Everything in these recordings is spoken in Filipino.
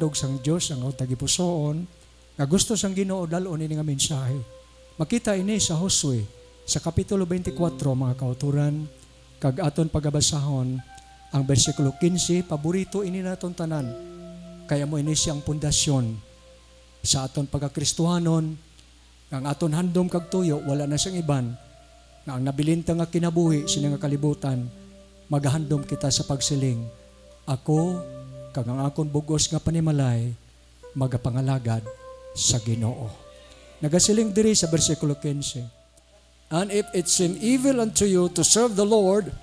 handog sang Dios ang tagipusoon nga gusto sang Ginoo dalon ini nga mensahe. Makita ini sa Josue sa kapitulo 24 mga kauturan kag aton pagabasahon ang bersikulo 15. Paborito ini naton tanan kaya mo ini siyang pundasyon sa aton pagkakristohanon. Ang aton handom kag tuyo wala na siyang iban nga ang nabilinta nga kinabuhi sini nga kalibutan magahandom kita sa pagsiling ako kag ang akon bugos nga panimalay magapangalagad sa Ginoo. Nagasiling diri sa bersikulo 15. And if it seem evil unto you to serve the Lord,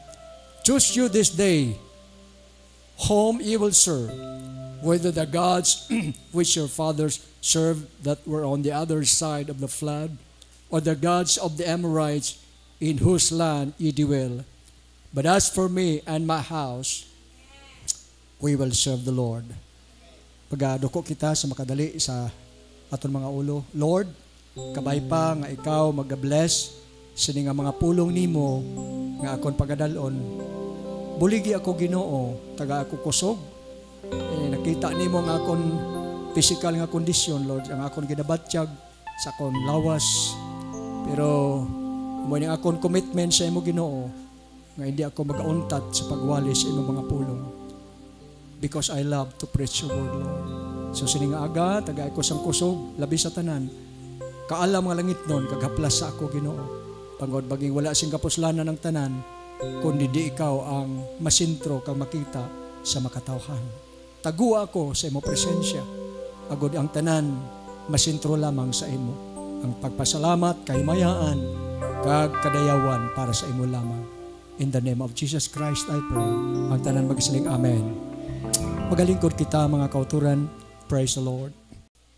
choose you this day whom ye will serve, whether the gods which your fathers served that were on the other side of the flood, or the gods of the Amorites in whose land ye dwell. But as for me and my house, we will serve the Lord. Pagduko kita sa makadali sa aton mga ulo. Lord, kabay pa nga ikaw mag-bless sini nga mga pulong nimo nga akon pagadalon. Buligi ako Ginoo, taga ako kusog. Nakita nimo nga akon physical nga kondisyon, Lord, ang akon ginabatyag sa akon lawas. Pero mo ni akon commitment sa imo Ginoo nga hindi ako mag-auntat sa pagwali sa imong mga pulong. Because I love to preach your word, Lord. So sining aga, taga ako sang kusog, labi sa tanan. Kaalam nga langit nun, kaghaplas sa ako Ginoo. Pangod baging wala sing kapuslanan ng tanan, kundi di ikaw ang masintro kang makita sa makatawhan. Tagua ako sa imo presensya. Agod ang tanan, masintro lamang sa imo. Ang pagpasalamat, kahimayaan, kag kadayawan para sa imo lamang. In the name of Jesus Christ, I pray. Ang tanan magsiling amen. Magalingkod kita mga kauturan. Praise the Lord.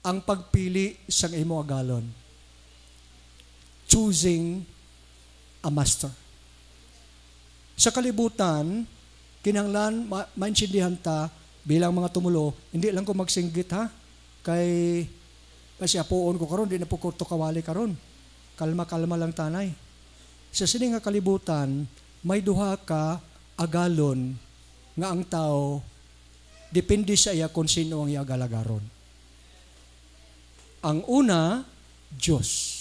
Ang pagpili sa imo agalon. Choosing a master. Sa kalibutan, kinahanglan maintindihan ta bilang mga tumulo, hindi lang ko magsinggit ha, kasi apuon ko karon, di na po ko to kawali karon. Kalma-kalma lang tanay. Sa sining nga kalibutan, may duha ka agalon nga ang tao depende sa iya kung sino ang iagalagaron. Ang una, Diyos.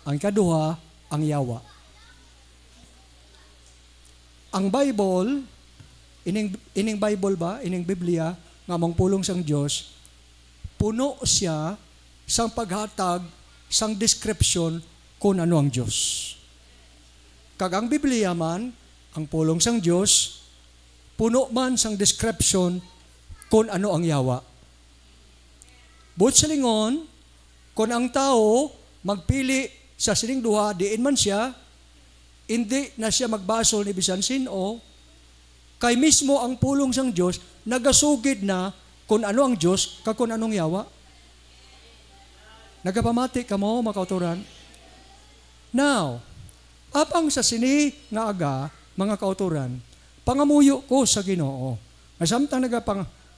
Ang kaduha, ang yawa. Ang Bible, ining Bible ba, ining Biblia, nga mong pulong sang Diyos, puno siya sang paghatag, sang description kung ano ang Diyos. Kag ang Biblia man, ang pulong sang Diyos, puno man sang description kung ano ang yawa. But sa lingon, kung ang tao magpili sa sining duha, diin man siya, hindi na siya magbasol ni bisan sino, kay mismo ang pulong sang Diyos, nagasugid na kung ano ang Diyos, kung anong yawa. Nagapamati ka mo, mga kauturan? Now, apang sa sini nga aga, mga kauturan, pangamuyo ko sa Ginoo. Masamtang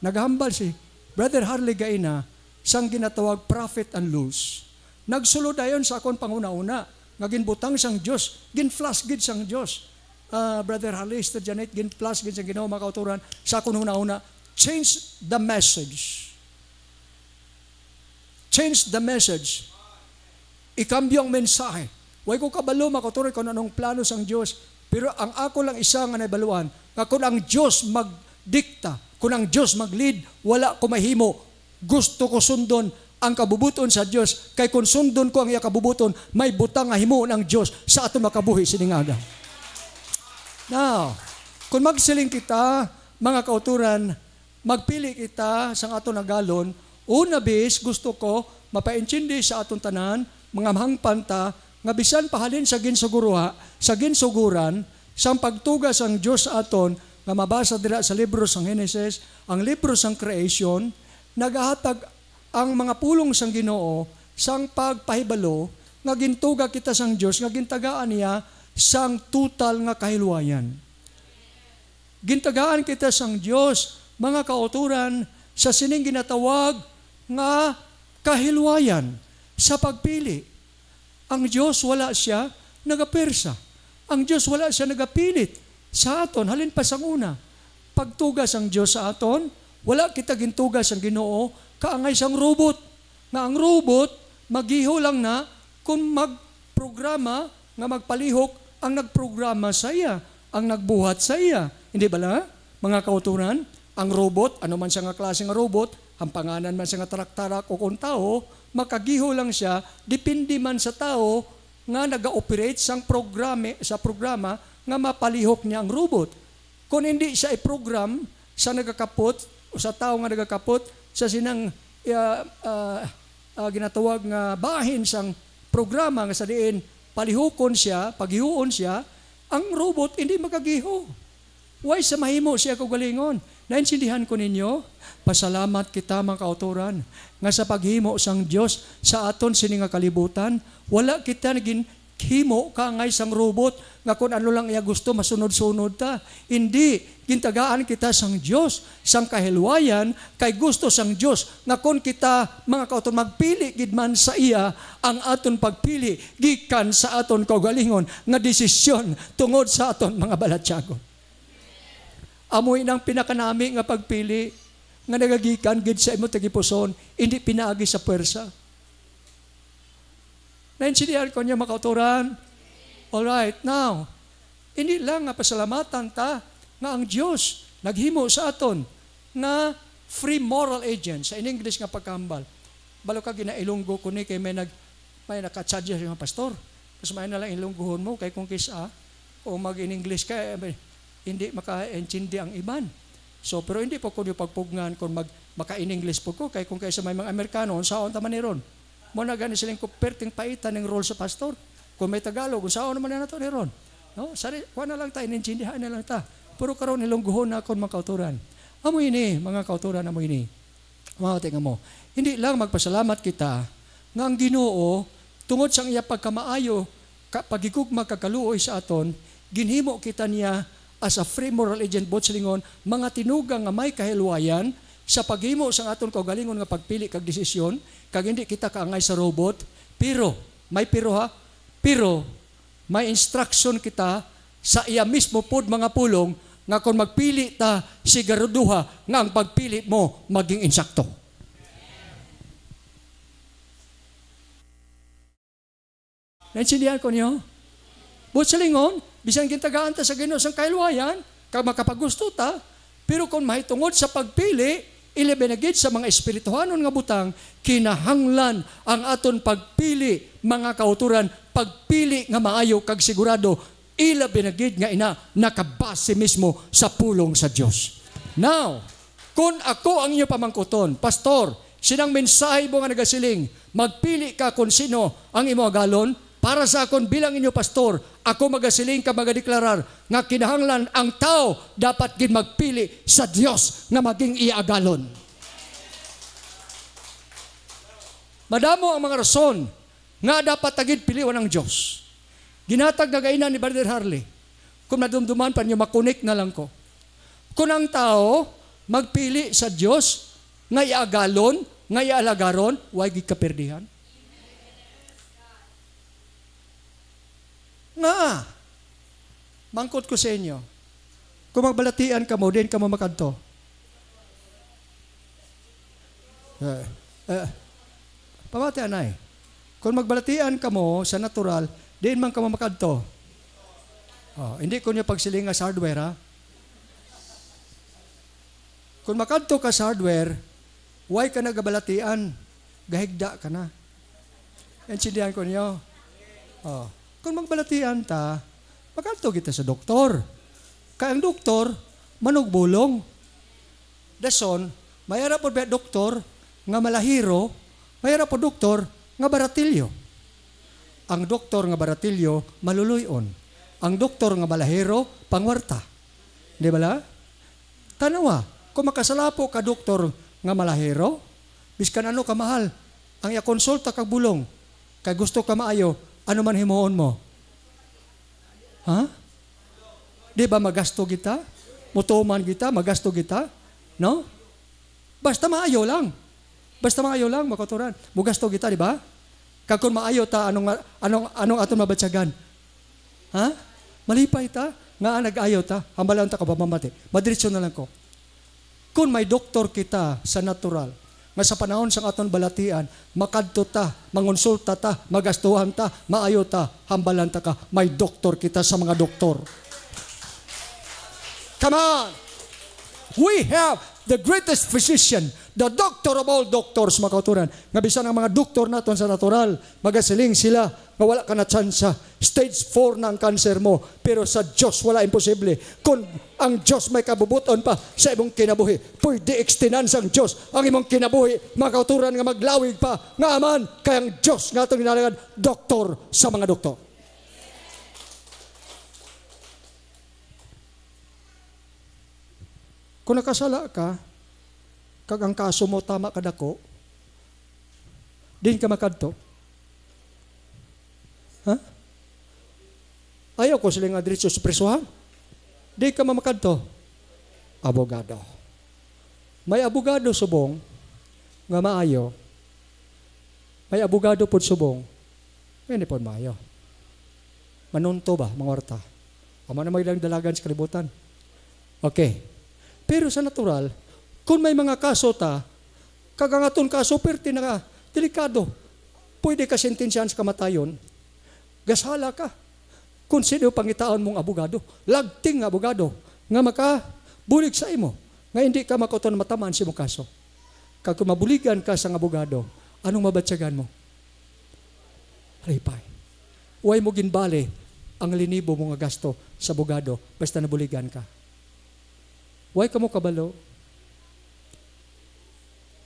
naghambal si Brother Harley Gaina, sang ginatawag prophet and loose. Nagsulod ayon sa akon panguna-una, nga ginbutang sang Diyos, ginflas gid sang Diyos. Brother Harley, Sister Janet, ginflas gid sang Ginoo, mga kauturan, sa akon una-una, change the message. Change the message. Ikambyo ang mensahe. Way ko kabalo, mga kauturan, kung anong plano sang Diyos. Pero ang ako lang isa nga naibaluan, nga kung ang Diyos magdikta, kung ang Diyos mag-lead, wala ko mahimo. Gusto ko sundon ang kabubuton sa Diyos, kay kung sundon ko ang iya kabubuton, may butang nga himuon ang Diyos sa aton makabuhi siningaga. Now, kung magsiling kita, mga kauturan, magpili kita sa aton nagalon, una bis, gusto ko, mapaintindi sa aton tanan, mga mahangpanta, nga bisan pahalin sa ginsuguruha, sa ginsuguran, sa pagtugas ang Diyos sa aton, nga mabasa dira sa libro sang Genesis, ang libro sang creation, nagahatag ang mga pulong sang Ginoo sang pagpahibalo nga gintuga kita sang Dios nga gintagaan niya sang total nga kahilwayan. Gintagaan kita sang Dios mga kauturan sa sining ginatawag nga kahilwayan sa pagpili. Ang Dios wala siya nagapersa. Ang Dios wala siya nagapilit sa aton halin pa sang una. Pagtugas ang Dios sa aton, Wala kita gintugas ang Ginoo kaangay sang robot. Nga ang robot magiho lang na kung magprograma nga magpalihok ang nagprograma sa iya, ang nagbuhat sa iya. Hindi ba la? Mga kauturan, ang robot, ano man siya nga klase nga robot, ang panganan man siya nga tarak-tarak o kung tao, makagiho lang siya, depende man sa tao nga nag-operate sa programa nga mapalihok niya ang robot. Kung hindi siya i-program sa nagakapot o sa tao nga nagakapot sa sinang ginatawag nga bahin sang programa nga sa diin palihukon siya, paghihuon siya, ang robot hindi makagiho. Why sa mahimo siya kagalingon? Naintindihan ko ninyo, pasalamat kita mga kauturan nga sa paghimo sang Dios sa aton sini nga kalibutan, wala kita naging himo kaangay sang robot nga kung ano lang iya gusto masunod-sunod ta. Hindi, gintagaan kita sang Dios, sang kahilwayan kay gusto sang Dios nga kung kita mga kauton magpili gid man sa iya ang aton pagpili gikan sa aton kaugalingon nga desisyon tungod sa aton mga balatyagon. Amoy nang pinakanami nga pagpili nga nagagikan gid sa imo tagipuson, hindi pinaagi sa puwersa. Naintindihan ko niya mga kauturan? Alright, now, hindi lang nga pasalamatan ta nga ang Diyos naghimo sa aton nga free moral agent sa in English nga pagkambal. Balo ka ginailunggo ko ni kay may nakatsadya yung pastor. Tapos may na lang ilungguhon mo kay kung kisa o mag in English ka hindi maka-intindi ang iban. So pero hindi po ko yung pagpugnan kung maka in English po ko kay kung kaysa may mga Amerikano unsaon ta man ni ron. Mo na gani silang perting paitan ng role sa pastor. Kung may Tagalog, kung saan naman na ito ni ron. No? Sari, kuha na lang tayo, inintindihan na lang ta. Puro karon nilungguhon na akong mga kauturan. Amo ini, mga kauturan, amo ini. Mga tingnan mo. Hindi lang magpasalamat kita nga ang Ginoo tungod sang iya pagkamaayo, pagigugma kakaluoy sa aton, ginhimo kita niya as a free moral agent bot silingon, mga tinugang nga may kahilwayan sa paghimo sang aton kaugalingon nga pagpili kag desisyon, kag hindi kita kaangay sa robot, pero may instruction kita sa iya mismo pod mga pulong nga kung magpili ta siguraduha nga ang pagpili mo maging insakto. Naintindihan ko niyo? But sa lingon, bisan gintagaan ta sa Ginoo sang kahilwayan, kag makapagusto ta, pero kung mahitungod sa pagpili, ilibinagid sa mga espirituhanon nga butang, kinahanglan ang aton pagpili, mga kauturan, pagpili nga maayo kag sigurado, ilibinagid nga ina nakabase mismo sa pulong sa Dios. Now, kung ako ang inyo pamangkuton, pastor, sinang mensahe mo nga nagasiling, magpili ka kung sino ang imo agalon, para sa akon bilang inyo pastor, ako magasiling ka magadeklarar nga kinahanglan ang tao dapat gid magpili sa Dios nga maging iagalon. Madamo ang mga rason nga dapat tagid piliwan ng Dios. Ginatag na gainan ni Brother Harley. Kung nadumduman pa niyo, makunik na lang ko. Kung ang tao magpili sa Dios nga iagalon, nga ialagaron, way gid kaperdihan. Nga, mangkot ko sa inyo, kung magbalatian ka mo, din ka mo makadto. Pamatian ay, kung magbalatian ka mo sa natural, din man ka mo makadto. Hindi ko niyo pagsilinga sa hardware, ha? Kung makadto ka sa hardware, why ka nagabalatian? Gahigda ka na. Intindihan ko niyo? Kung magbalatian ta, magkalto kita sa doktor. Kaya ang doktor, manugbulong. Dason, mayara po ba doktor nga malahiro, mayara po doktor nga baratilyo. Ang doktor nga baratilyo, maluluyon. Ang doktor nga malahiro, pangwarta. Di ba la? Tanawa, kung makasalapo ka doktor nga malahiro, biskan ano ka mahal, ang iakonsulta kag bulong, kay gusto ka maayo, ano man himuon mo? Ha? Di ba magasto kita? Mutuman kita, magasto kita? No? Basta maayo lang. Basta maayo lang, makaturan. Mugasto kita, di ba? Kag kung maayo ta, anong aton mabatsagan? Ha? Malipay ta? Nga nag-ayaw ta? Hambalan ta ka ba mamati? Madiretso na lang ko. Kung may doktor kita sa natural, nga sa panahon sa aton balatian, makadto ta, mangonsulta ta, magastuhan ta, maayo ta, hambalan ta ka, may doktor kita sa mga doktor. Come on! We have the greatest physician, the doctor of all doctors, mga kauturan. Nga bisan ang mga doktor naton sa natural, magasiling sila, nga wala ka na tsansa. Stage 4 na ang cancer mo, pero sa Diyos wala imposible. Kung ang Diyos may kabubuton pa sa imong kinabuhi, pwede extinan sang Diyos ang imong kinabuhi, mga kauturan nga maglawig pa, nga aman, kaya ang Diyos nga itong ginalagan, doktor sa mga doktor. Kung nakasala ka, kag ang kaso mo tama kadako, din ka makadto. Ha? Ayaw ko silang adretso sa presuhan. Di ka mamakadto. Abogado. May abogado subong nga maayo. May abogado pod subong. Hindi pod maayo. Manunto ba, mga warta? Ama na magdalang dalagan sa kalibutan. Okay. Pero sa natural, kung may mga kaso ta, kagangaton kaso, perti na delikado. Pwede ka sentensyahan sa kamatayon, gashala ka. Kung sino pangitaan mong abogado, lagting abogado, nga makabulig sa imo, nga hindi ka makoton matamaan sa imong kaso. Kag kung mabuligan ka sa abogado, anong mabatsyagan mo? Halipay. Huwag mo ginbali ang linibo mong gasto sa abogado, basta nabuligan ka. Huwag ka mo kabalo.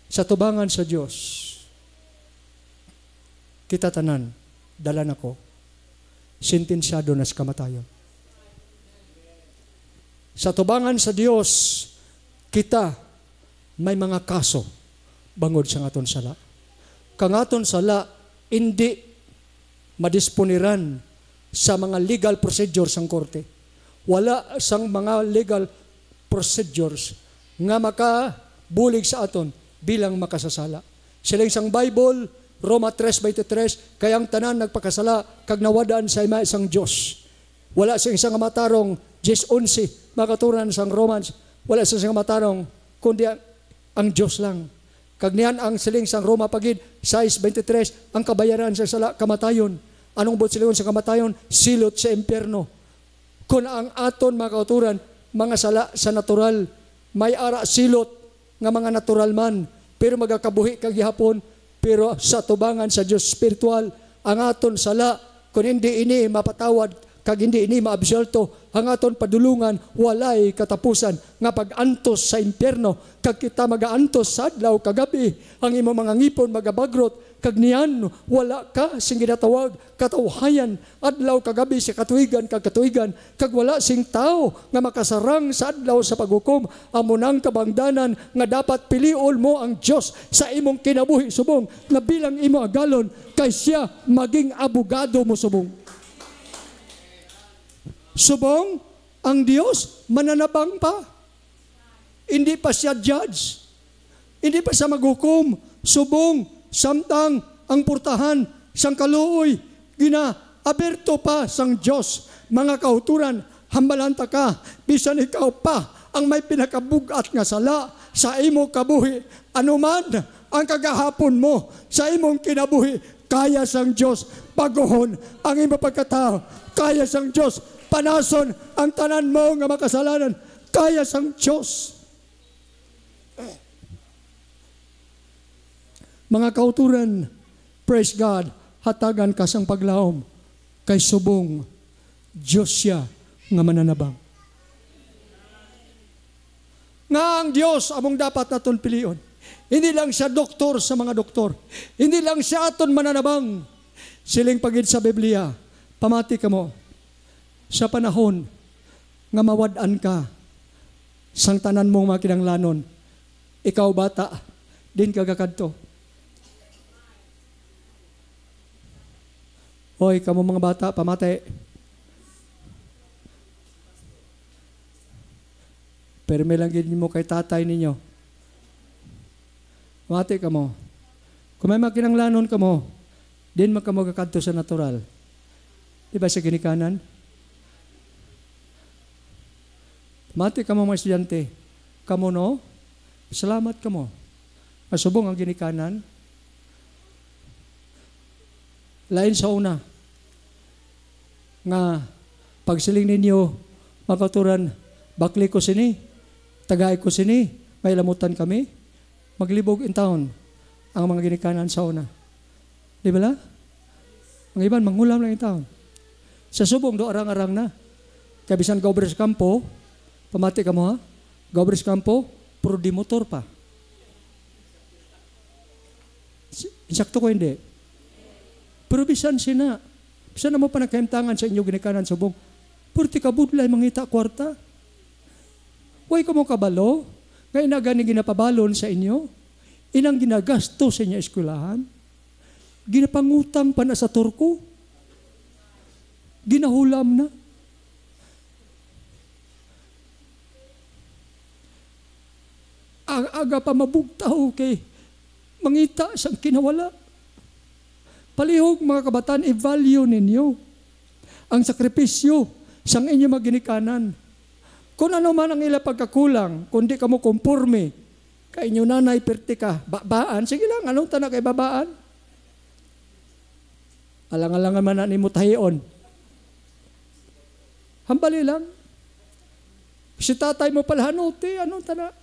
Sa tubangan sa Diyos, kita tanan, dala na ko, sentensyado na sa kamatayon. Sa tubangan sa Diyos, kita may mga kaso bangod sa aton sala. Kang aton sala, hindi madisponiran sa mga legal procedures ng korte. Wala sang mga legal procedures nga makabulig sa aton bilang makasasala. Sila isang Bible, Roma 3:23, kayang tanan nagpakasala kag nawadaan sa isang Diyos. Wala sa isang matarong 10:11, makaturan sang Romans, wala sa isang matarong kundi ang Diyos lang. Kag niyan ang siling sang Roma pagid 6:23, ang kabayaran sa sala kamatayon. Anong bot silingon sa kamatayon? Silot sa impyerno. Kung ang aton mga kauturan, mga sala sa natural, may ara silot nga mga natural man, pero magakabuhi kag gihapon, pero sa tubangan sa Dios spiritual, ang aton sala kung hindi ini mapatawad kag hindi ini maabsuelto, ang aton padulungan walay katapusan nga pag-antos sa impyerno, kag kita magaantos sa adlaw kagabi, ang imong mga ngipon magabagrot, kag niyan wala ka sing ginatawag katawhayan adlaw kagabi sa katuigan kag katuigan, kag wala sing tao nga makasarang sa adlaw sa paghukom. Amo nang kabangdanan nga dapat piliol mo ang Dios sa imong kinabuhi subong, nga bilang imo agalon kay siya maging abogado mo subong. Subong ang Dios mananabang pa. Hindi pa siya judge. Hindi pa siya maghukom. Subong samtang ang purtahan sang kaluoy gina-aberto pa sang Dios. Mga kauturan, hambalanta ka, bisan ikaw pa ang may pinakabugat nga sala sa imo kabuhi. Anuman ang kagahapon mo sa imong kinabuhi, kaya sang Dios paguhon ang imo pagkatao. Kaya sang Dios panason ang tanan mo nga makasalanan. Kaya sang Diyos. Mga kauturan, praise God, hatagan ka sang paglaom kay subong Diyos siya nga mananabang. Nga ang Diyos among dapat naton pilion. Hindi lang siya doktor sa mga doktor. Hindi lang siya aton mananabang. Siling pagid sa Biblia, pamati ka mo, sa panahon nga mawad-an ka sang tanan mong makinanglanon, ikaw bata, din kagakadto. Hoy, kamo mga bata, pamati. Pero may lang mo kay tatay ninyo. Pamati ka mo. Kung may makinanglanon ka mo, din magkamagakadto sa natural. Diba sa ginikanan? Mati ka mga estudyante, kamo no, Salamat ka mo. Masubong ang ginikanan. Lain sa una, nga pagsiling ninyo, mga kauturan, bakli ko sini, tagay ko sini, may lamutan kami, maglibog in town ang mga ginikanan sa una. Di ba la? Ang iban, manghulam lang in town. Sa subong, do arang-arang na. Kabisan gobres kampo, pamati ka mo ha, gobres kampo, puro di motor pa. Insakto ko hindi. Pero bisan sina, bisan na mo pa nagkaimtangan sa inyo ginikanan subong, purti ka budlay mangita kwarta. Huwag ka mo kabalo, ngayon na gani ginapabalon sa inyo, inang ginagasto sa inyo eskwelahan, ginapangutang pa na sa turko, ginahulam na. Ang aga pa mabugtaw kay mangita sang kinawala. Palihog mga kabataan, i-value ninyo ang sakripisyo sang inyo maginikanan. Kung ano man ang ila pagkakulang, kung di ka mo konforme, kay inyo nanay, perti ka, babaan, sige lang, anong tanak kay babaan? Alang-alangan man na ni mo tahiyon. Hambali lang. Si tatay mo palhanuti, anong tanak?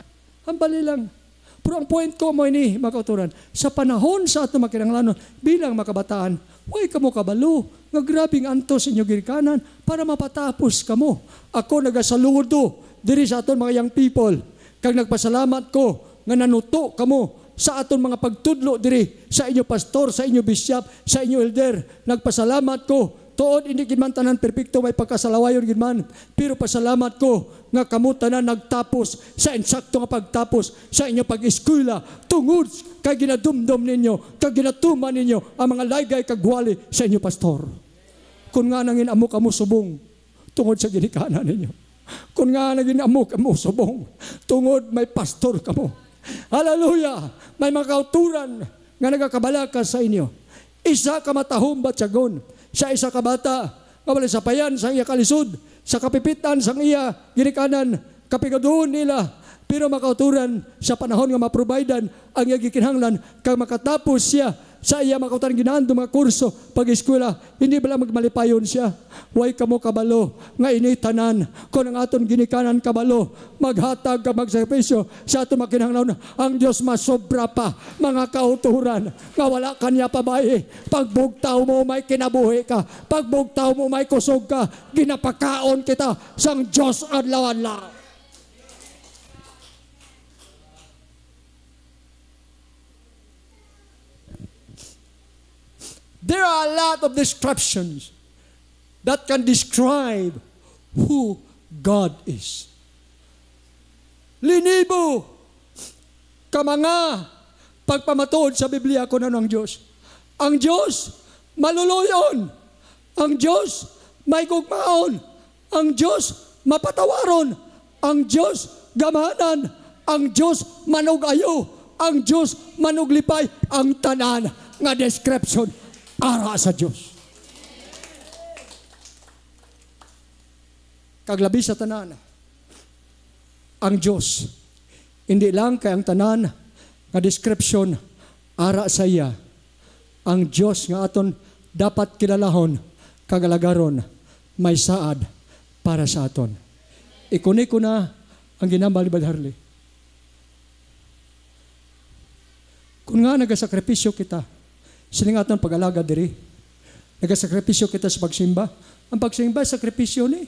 Hambali lang. Pero ang point ko mo ini, mga kauturan, sa panahon sa ato makinanglanon, bilang makabataan, huwag ka mo kabalo, nga grabing antos inyo ginikanan, para mapatapos ka mo. Ako nagasaludo, diri sa aton mga young people, kag nagpasalamat ko, nga nanuto ka mo, sa aton mga pagtudlo diri, sa inyo pastor, sa inyo bishop, sa inyo elder, nagpasalamat ko, tuod hindi gid man tanan perpekto may pagkasalawayon gid man, pero pasalamat ko nga kamo tanan nagtapos sa insakto nga pagtapos sa inyo pag-eskwela tungod kay ginadumdum ninyo, kag ginatuman ninyo ang mga laygay kag wali sa inyo pastor. Kun nga nangin amo kamo subong tungod sa ginikanan ninyo. Kun nga nangin amo kamo subong tungod may pastor kamo. Hallelujah! May mga kauturan nga nagakabalaka sa inyo. Isa ka matahom batyagon. Sa isa ka bata, mawala sa payan, sa iya kalisod, sa kapipitan, sa iya ginikanan, kapigadoon nila. Pero makauturan sa panahon nga maprovidean ang iya gikinahanglan, kag makatapos siya sa iya makauturan ginando mga kurso, pag-eskwela, hindi bala magmalipayon siya. Huwag ka mo kabalo, nga initanan, kung ang aton ginikanan kabalo, maghatag ka magsakripisyo sa aton makinahanglan, ang Diyos masobra pa, mga kauturan, nga wala kanya pabaye. Pagbugtaw mo may kinabuhi ka, pagbugtaw mo may kusog ka, ginapakaon kita sang Diyos adlaw-adlaw. There are a lot of descriptions that can describe who God is. Linibo ka mga pagpamatuod sa Biblia kung ano ang Diyos. Ang Diyos maluluyon. Ang Diyos may gugmaon. Ang Diyos mapatawaron. Ang Diyos gamanan. Ang Diyos manugayo. Ang Diyos manuglipay. Ang tanan nga description ara sa Diyos. Kaglabi sa tanan, ang Diyos, hindi lang kay ang tanan nga description ara sa iya. Ang Diyos nga aton dapat kilalahon, kagalagaron, may saad para sa aton. Ikuni ko na ang ginambal ni Badharli. Kung nga nagasakripisyo kita, sining aton pag-alaga diri. Nagasakripisyo kita sa pagsimba. Ang pagsimba, sakripisyo ni.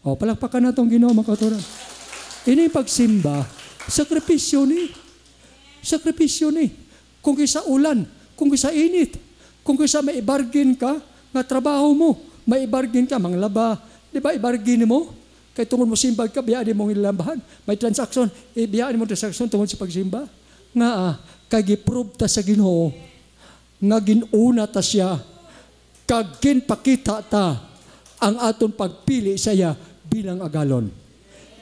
O, palakpakan na itong Ginoo, mga kauturan. Ini pagsimba, sakripisyo ni. Sakripisyo ni. Kung kisa ulan, kung kisa init, kung kisa may ibargin ka, nga trabaho mo, may ibargin ka, manglaba, di ba ibargin mo? Kaya tungkol mo simbag ka, biyaan mong ilambahan. May transaksyon, biyaan mo transaksyon tungkol sa pagsimba. Nga kay giprove ta sa Ginoo nga ginuna ta siya kag ginpakita ta ang aton pagpili sa iya bilang agalon.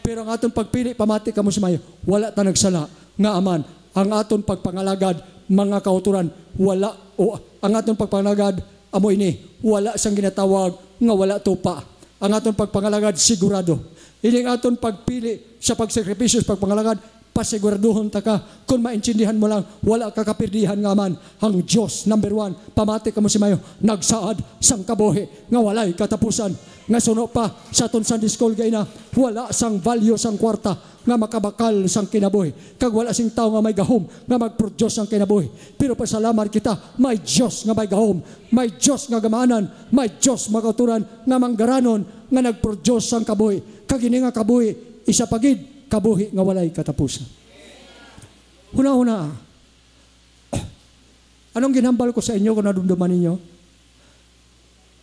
Pero ang aton pagpili pamati kamo sa mayo, wala ta nagsala nga aman ang aton pagpangalagad mga kauturan wala o ang aton pagpangalagad amo ini wala sang ginatawag nga wala tupa. Ang aton pagpangalagad sigurado. Ini ang aton pagpili sa pagsakripisyo sa pagpangalagad pasiguraduhon ta ka, kung maintindihan mo lang, wala ka kapirdihan nga man. Ang Diyos, number 1, pamati ka mo si Mayo, nagsaad sang kabuhi, nga walay katapusan. Nga suno pa, sa aton Sunday School gayna, wala sang value sang kwarta, nga makabakal sang kinabuhi. Kag wala sing tao nga may gahom, nga mag-produce sang kinabuhi. Pero pasalamat kita, may Diyos nga may gahom, may Diyos nga gamanan, may Diyos makauturan, nga manggaranon, nga nag-produce sang kabuhi. Kag ini nga kabuhi, isa pagid, kabuhi nga walay katapusan. Huna-huna, anong ginhambal ko sa inyo kung nadumduman ninyo?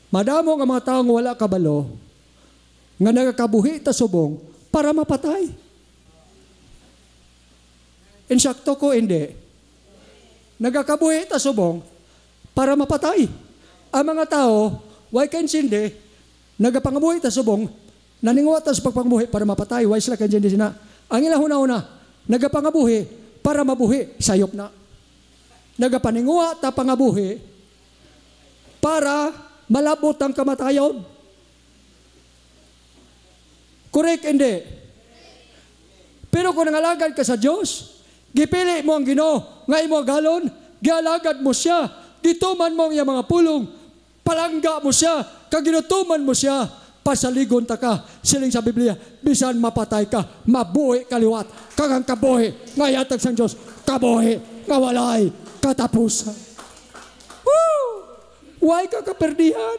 Madamo nga mga tao nga wala kabalo, nga nagakabuhi ta subong para mapatay. Insakto ko, hindi. Nagakabuhi ta subong para mapatay. Ang mga tao, why can't hindi, nagapangabuhi ta subong, naningwa ta sa pagpangabuhi para mapatay, why sila can't hindi sina. Ang ilang huna-huna, nagapangabuhi para mabuhi, sayop na. Nagapaningwa ta pangabuhi para malabot ang kamatayon. Correct, hindi? Pero kung nangalagad ka sa Diyos, gipili mo ang Ginoo, nga imo galon, gialagad mo siya, gituman mo ang iyang mga pulong, palangga mo siya, kaginutuman mo siya, pasaligon ta ka. Siling sa Biblia, bisan mapatay ka, mabuhi kaliwat, kagang kabuhi, nga yatag sang Diyos, kabuhi, nga walay, katapusan. Woo! Huwag ka kaperdihan.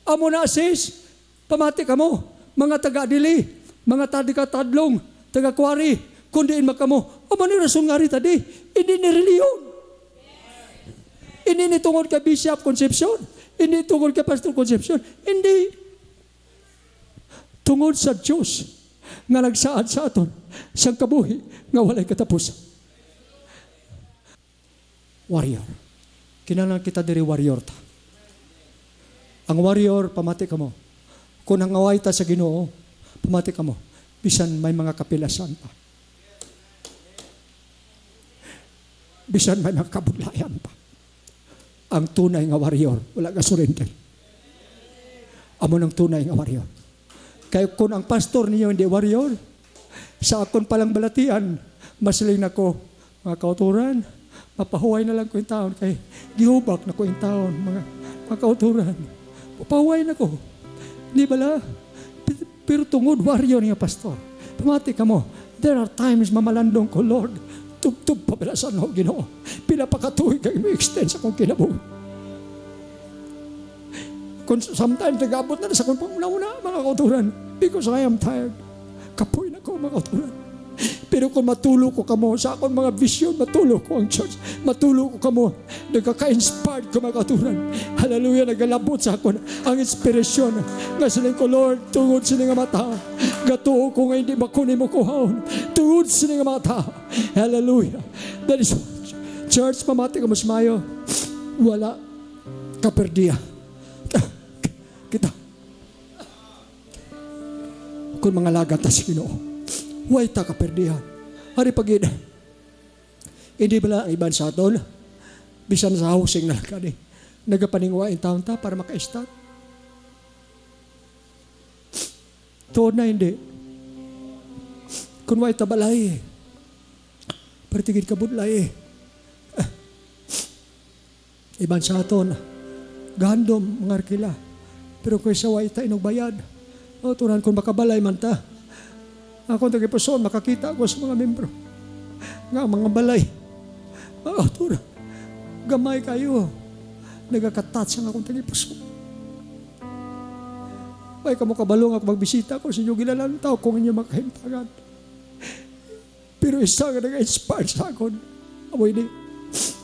Amo na sis, pamati ka mo, mga taga-dili, mga taga-tadlong, taga-kwari, kundiin makamo, amo ni rason nga rin tadi, hindi ni reliyon. Hindi ni tungod ka Bishop Concepcion, hindi tungod ka Pastor Concepcion, hindi. Tungod sa Diyos, nga nagsaad sa aton, sa kabuhi, nga walay katapusan. Warrior. Kinalang kita diri warrior ta. Ang warrior, pamati ka mo. Kung nangaway ta sa Ginoo, pamati ka mo. Bisan may mga kapilasan pa. Bisan may mga kabudlayan pa. Ang tunay nga warrior, wala ka surrender. Amo ng tunay nga warrior. Kaya kung ang pastor niyo hindi warrior, sa akon palang balatian, masiling na ko, mga kauturan, mapahuway na lang ko yung taon. Kaya gihubak na ko yung taon, mga kauturan. Mapahuway na ko. Hindi bala? Pero tungod, warrior nga pastor. Pamati ka mo, there are times mamalandong ko, Lord, tub-tub pabalasan ho, Ginoo. Pinapakatuloy kayo mo extend sa kong kinabuhi. Kung sometimes nag-abot na sa kong panguna-una, mga kauturan, because I am tired. Kapoy na ko, mga kauturan. Pero kung matulog ko kamo sa akong mga vision, matulog ko ang church, matulog ko kamo, nagkaka-inspired ko mga kauturan. Hallelujah, nagalabot sa akon ang inspirasyon. Nga siling ko, Lord, tungod sining nga mata. Gatuo ko nga hindi makunin mo kuhaon. Tungod sining nga mata. Hallelujah. That is church, pamati ka mas mayo. Wala kaperdiya. Kita. Kung mga lagat ta si Ginoo, huwag ta kaperdihan. Hari pagid, hindi bala ang iban sa aton, bisan sa housing na lang ka nagapaningwa in town ta para maka-start. Tuod na hindi. Kung huwag ta balay, partigid ka budlay. Iban sa aton, gandom mga arkila. Pero kung sa huwag ta inugbayad, turan kung makabalay man ta, ako tagipuson, makakita ko sa mga membro. Nga, mga balay. Tura, gamay kayo. Nagakatats ang akong tagipuson. Ay, kamo kabalong ako magbisita ko sa inyo gilalang tao kung inyo makahimtagan. Pero isa nga nag-inspire sa akon. Amo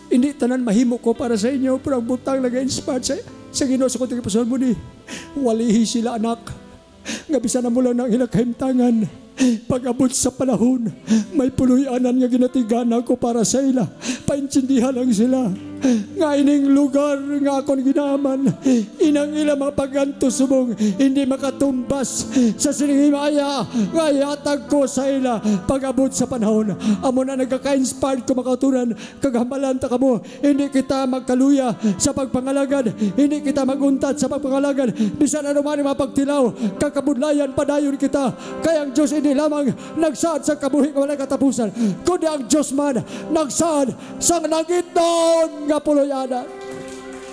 hindi tanan mahimo ko para sa inyo, pero ang butang nag-inspire sa Ginoo sa kong tagipuson mo ni. Walihi sila anak. Nga bisa na mo lang ng hinakahimtangan. Pag-abot sa panahon, may puluyanan nga ginatigana ko para sa ila. Paintindihan lang sila. nga ining lugar nga akong ginaman, inang ilang mga paganto subong, hindi makatumbas sa sinihimaya nga yatag ko sa ila pag-abot sa panahon. Amo na nagkaka-inspired ko makauturan, kagamalan ta kamo, hindi kita magkaluya sa pagpangalagad, hindi kita maguntat sa pagpangalagad, bisan ano man yung mapagtilaw, kakabudlayan padayon kita. Kaya ang Diyos hindi lamang nagsaad sa kabuhi nga wala katapusan, kundi ang Diyos man nagsaad sa nangitnon nga puloyanan.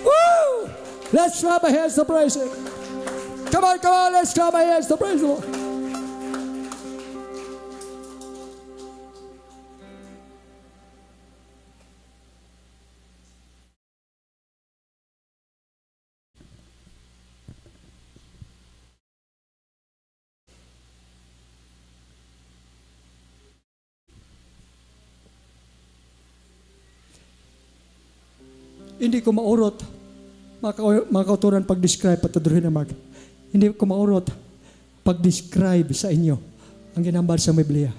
Woo! Let's clap our hands to praise Him. Come on, let's clap our hands to praise the Lord. Hindi ko maurot, mga kauturan, pag-describe, patudruhin na mag. Hindi ko maurot, pag-describe sa inyo ang ginambal sa Biblia.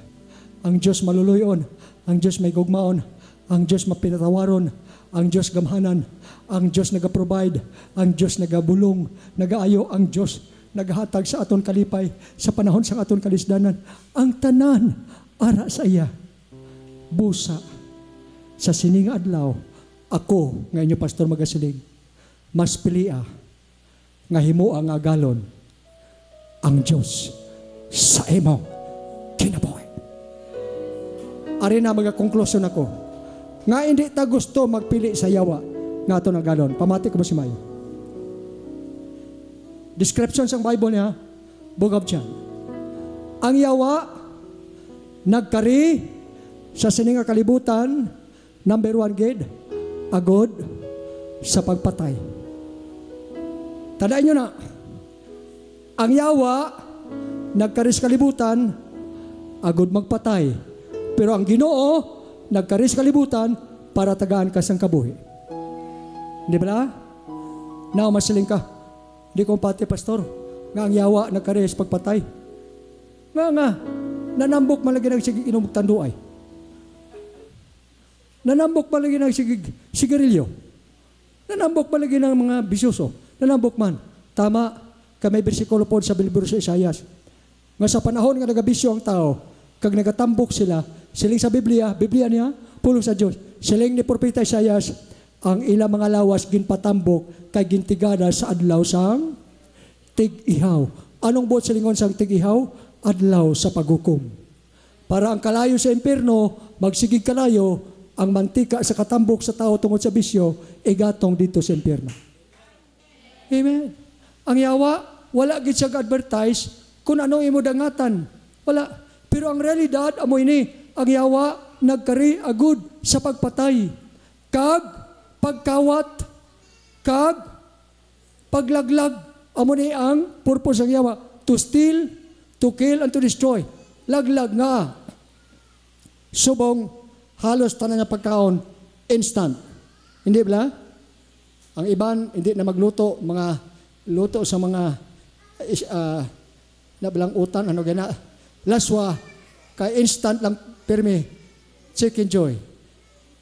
Ang Diyos maluluyon, ang Diyos may gugmaon, ang Diyos mapinatawaron, ang Diyos gamhanan, ang Diyos nag-provide, ang Diyos nagabulong, nagaayo, ang Diyos naghatag sa aton kalipay, sa panahon sa aton kalisdanan. Ang tanan, ara sa iya, busa, sa sining adlaw, ako, nga inyo Pastor Magasiling, mas pilia, nga himua nga galon, ang Diyos sa imo kinabuhi. Ari na mga konklusyon ako, nga hindi ta gusto magpili sa yawa, nga ito na galon. Pamati ko ba si Mayo? Description sa Bible niya, Book of John. Ang yawa, nagkari sa sininga kalibutan, number 1 gate, agod sa pagpatay. Tandaan nyo na, ang yawa, nagkaris kalibutan, agod magpatay. Pero ang Ginoo, nagkaris kalibutan, para tagaan ka sang kabuhi. Hindi ba? Now, masiling ka. Hindi ko pati, Pastor, nga ang yawa, nagkaris pagpatay. Nga, nanambok malagi nagsige inom tanduay. Nanambok palagi ng sigarilyo. Nanambok palagi ng mga bisyoso. Nanambok man. Tama, kami bersikulo po sa libro sa Isaias. Nga sa panahon nga nagabisyo ang tao, kag nagatambok sila, siling sa Biblia niya, pulong sa Diyos. Siling ni Propeta Isaias, ang ilang mga lawas ginpatambok kay gintigada sa adlaw sang tig-ihaw. Anong buot silingon sang tig-ihaw? Adlaw sa paghukom. Para ang kalayo sa impierno, magsigig kalayo, ang mantika sa katambok sa tao tungod sa bisyo, igatong dito sa impyerno. Amen. Ang yawa, wala gid siya advertise kung anong imo dangatan. Wala. Pero ang realidad, amo ini, ang yawa, nagkari agud sa pagpatay. Kag, pagkawat, kag, paglaglag, amo ni ang purpose ng yawa. To steal, to kill, and to destroy. Laglag nga. Subong, halos tanan na pagkaon, instant. Hindi ba? Ang iban, hindi na magluto, mga luto sa mga nabalang utan, ano gana, laswa, kay instant lang, pirmi, Chicken Joy.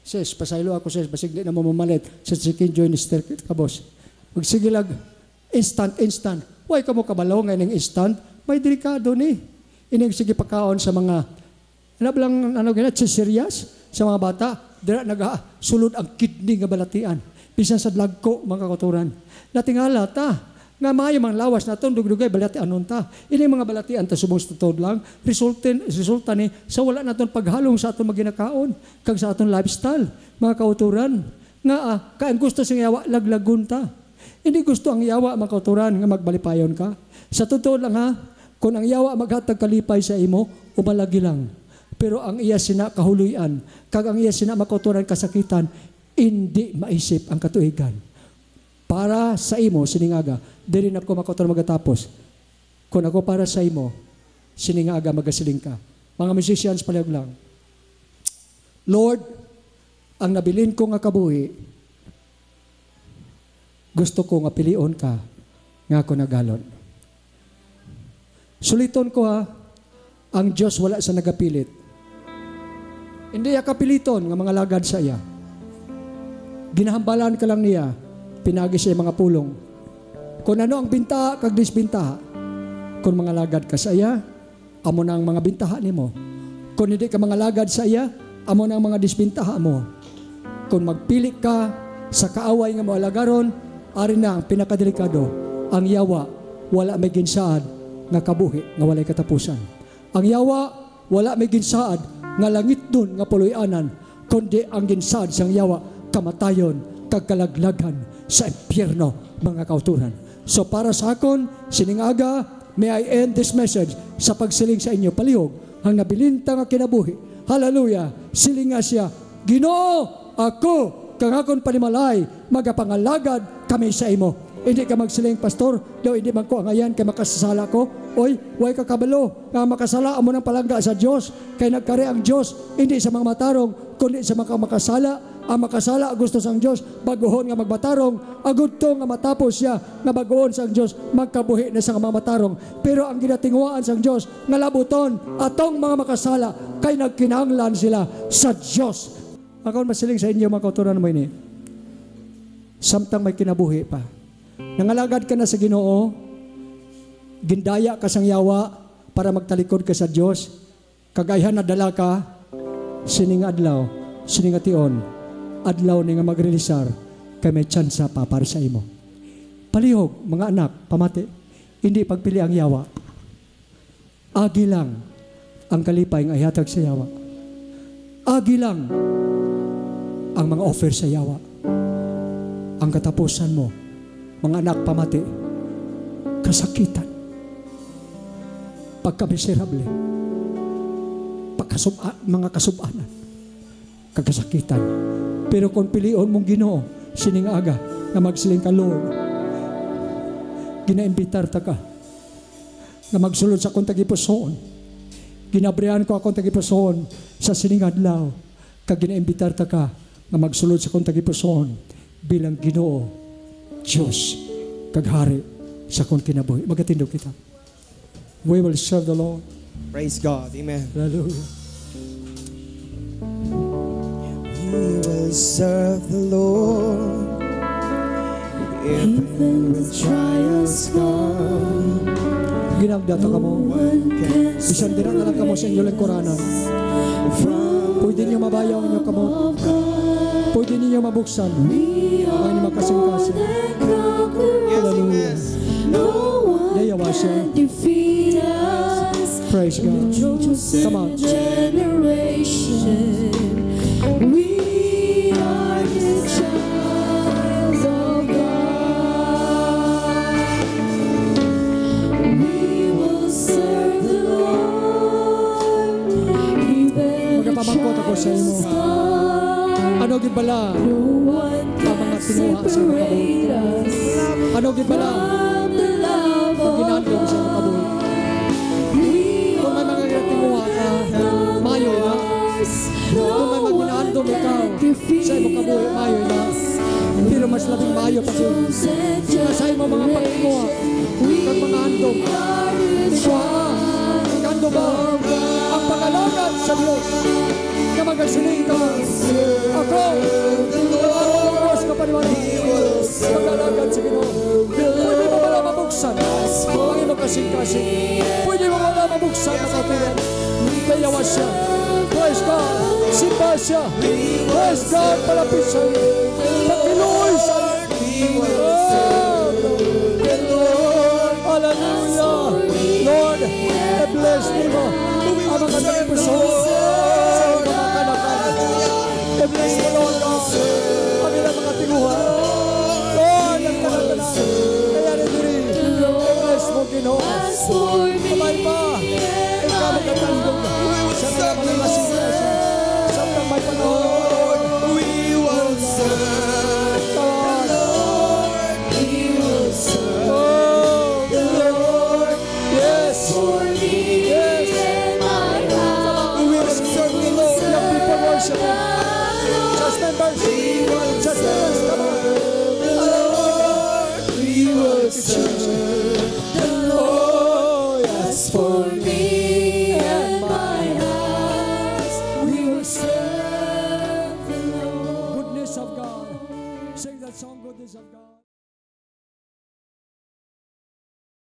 Sis, pasaylo ako sis, basig di na mamamalit sa Chicken Joy ni Sister Kabos. Magsigilag, instant. Huwag ka mo kabalaw ngayon ng instant, may delikado ni. Ining sige pagkaon sa mga, nabalang, ano gana, cesareas, sa mga bata, dira nagasulod ang kidney nga balatian. Bisan sa dlagko, mga kauturan. Natingala ta, nga mayo mang lawas na itong dugdugay balatian nun ta. Ini mga balatian ta subong sa tutod lang, resulta ni sa wala na itong paghalong sa itong maginakaon, kag sa itong lifestyle, mga kauturan. Nga kaya gusto sa yawa, laglagun ta. Hindi gusto ang yawa, mga kauturan, nga magbalipayon ka. Sa totoo lang ha, kung ang yawa maghatag kalipay sa imo, umalagi lang. Pero ang iya sina kahuluyan, kag ang iya sina makauturan kasakitan, hindi maisip ang katuigan. Para sa imo, siningaga, diri na ko makauturan magatapos. Kung ako para sa imo, siningaga magasiling ka. Mga musicians, palayag lang. Lord, ang nabilin ko nga kabuhi, gusto ko nga pilion ka, nga ako nagalon. Suliton ko ha, ang Diyos wala sa nagapilit. Hindi kapiliton nga mga lagad sa iya. Ginahambalan ka lang niya, pinagi siya mga pulong. Kung ano ang binta, kag disbintaha. Kung mga lagad ka sa iya, amo na ang mga bintaha nimo. Kung hindi ka mga lagad sa iya, amo na ang mga disbintaha mo. Kung magpili ka sa kaaway nga mo alagaron, ari na ang pinakadelikado. Ang yawa, wala may ginsaad nga kabuhi, nga walay katapusan. Ang yawa, wala may ginsaad nga langit nun nga puloy-anan, kundi ang ginsaad sang yawa, kamatayon, kagkalaglagan sa impyerno, mga kauturan. So para sa akon, siningaga, may I end this message sa pagsiling sa inyo, palihog, ang nabilinta nga kinabuhi. Hallelujah! Silinga siya, Ginoo, ako, kang akon panimalay, magapangalagad kami sa imo. Hindi ka magsiling, pastor, daw hindi man ko angayan kay makasasala ko. Oy, way ka kabalo, nga makasala amo ng palangga sa Diyos, kay nagkari ang Diyos, hindi sa mga matarong, kundi sa mga makasala. Ang makasala, gusto sang Diyos, baguhon nga magbatarong, agud to nga matapos siya, nga baguhon sang Diyos, magkabuhi na sa mga matarong. Pero ang ginatinguaan sang Diyos, nga labuton, atong mga makasala, kay nagkinahanglan sila sa Diyos. Ako masiling sa inyo, mga kauturan mo ini, samtang may kinabuhi pa. Nangalagad ka na sa Ginoo, gindaya ka sang yawa para magtalikod ka sa Diyos, kagayhan na dala ka, sining adlaw, sining ation, adlaw ni nga magrelisar, kay may tsansa pa para sa imo. Palihog, mga anak, pamati, hindi pagpili ang yawa. Agi lang ang kalipay nga ihatag sa yawa. Agi lang ang mga offer sa yawa. Ang katapusan mo, mga anak, pamati, kasakitan, pagkamiserable, mga kasubanan, kagasakitan. Pero kung pilion mong Ginoo, sining aga, na magsiling ka, Lord, ginaimbitar ta ka, na magsulod sa akong tagipusoon, ginabrihan ko akong tagipusoon sa sining adlaw, kag ginaimbitar ta ka, na magsulod sa akong tagipusoon, bilang Ginoo, Diyos, kaghari sa akong kinabuhi. Magatindog kita. We will serve the Lord. Praise God. Amen. Hallelujah. We will serve the Lord even when trials come. Ginagdata ka mo. Isang dira na lang ka mo sa inyong lingkuranan. Pwede niyo mabayaw niyo ka mo. Pwede niyo mabuksan ang inyong makasing-kasing. Hallelujah. Yayawa siya. Praise God. Come on. We are the child of God. We will serve the Lord. Magapamangkot ako sa imo. Ano gibala? Ang mga tinuha sa mga kabuhi. Ano gibala? Ang ginandong sa mga kabuhi. Kung may mga tinuha ka, mayo na. Kung may mga ginandong ikaw sa imo kabuhi, mayo na. Pero mas labing mayo pa siya. Sa imo mga pagtinuha, kag mga andong. Tinuha, kando ba? Ang pangalagan sa Diyos. Na magasiling ka. Ako, Diyos ka paniwala. Pagkalagan sa Ginoo. Pwede mo wala mabuksan ang iyong kasing-kasing. Pwede mo wala mabuksan ang katiyan. Mayawa siya. Praise God. Simba siya. Praise God. Palapit siya. Pagkiluoy siya. Hallelujah. Lord, I-bless mo ang mga nagpuso sa mga kanakanan. I-bless mo, Lord God, ang ilang mga tinguhan. Lord, ang kanakanan. Kaya rin rin. I-bless mo, Ginoo. Kamay pa. Ikaw magkatandong sa mga mananasigasan. Samtang may panahon. We will serve God. We will serve Oh, the Lord. yes. Yes. We will serve the Lord. Young people worship Him. Just members. Just members. Come on. We will serve the Lord. Oh, yes. For me and my house, strong goodness of God.